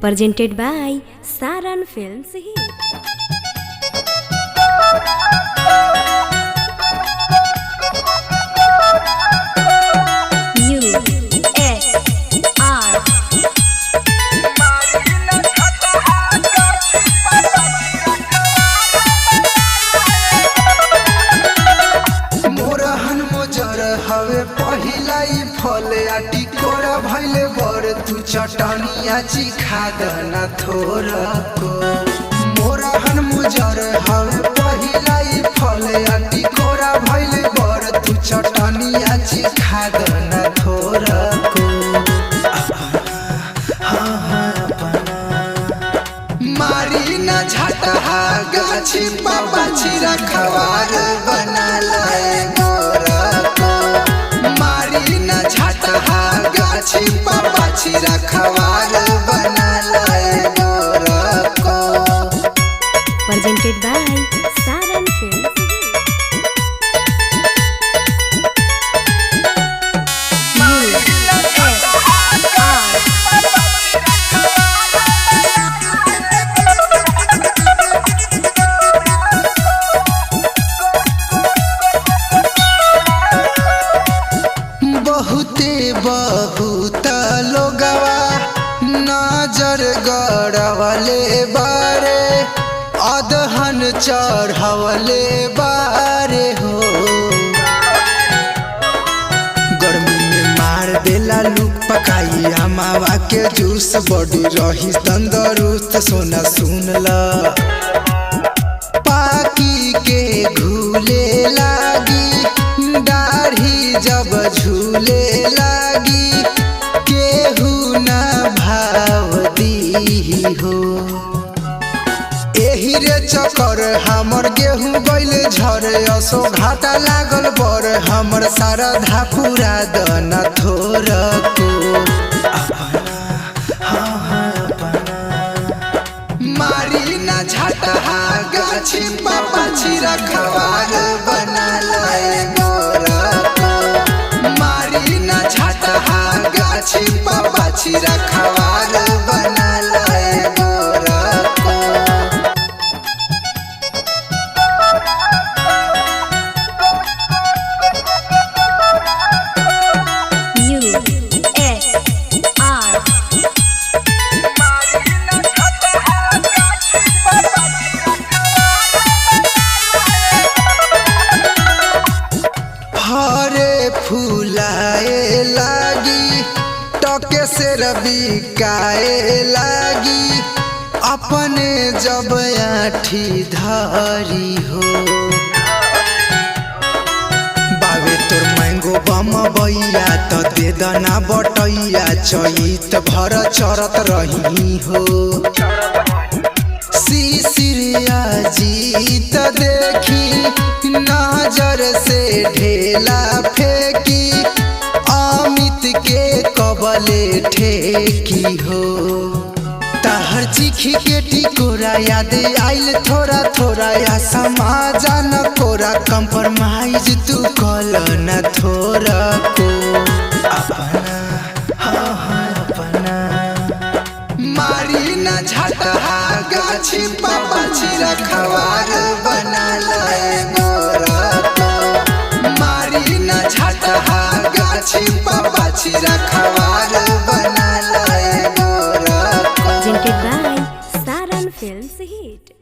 presented by Saran Films Hit. हवे पहिलाई फले आटी कोरा भैले बर तू चटनिया चिखा दना थोरा को मोरा हन मुजर हवे पहिलाई फले आटी कोरा भैले बर तू चटनिया चिखा दना थोरा को मारी ना झटा गाछी पापा चिरा खवार बना लाए गाछी पापा चिरा खवार बना लाए गोरा को। Presented by Saran Films बहुत लोगवा नजर गड़वले बारे अदहन चढ़वले बारे हो गर्मी में मार देला लुक पकाई हमावा के जूस बॉडी रही तंदरुस्त सोना सुन ला पाकी के घूले लागी दाढ़ी जब झूले लागी केहू ना भाव दी हो एही रे चक्कर हमर गेहूं गइल झरे असो घाटा लागल बर हमर सारा धापुरा दना थोर को मारी ना झटा गाछी पापा चिरा खवार बना लाए गाछी पापा चिरा खवार बना लाए गोरा को। हरे फूलाए लागी टके से रबी काए लागी अपने जब आठी धारी हो बावे तोर मैंगो बम बैया तो दे दना बटैया चैत भर चरत रही हो सिसिरिया जीत देखी नजर से ढेला फेंकी अमित के कबले ठेकी हो तहर चिखी के टिकोरा याद आइल थोड़ा थोड़ा या समाजन कोरा कंप्रोमाइज तू कल न थोड़ा को अपना अपना मारी ना झटा गाछी पापा चिरा खवार बना लाए गोरा को मारी ना झटा गाछी पापा चिरा खवार बना लाए गोरा को। presented by Saran Films Hit.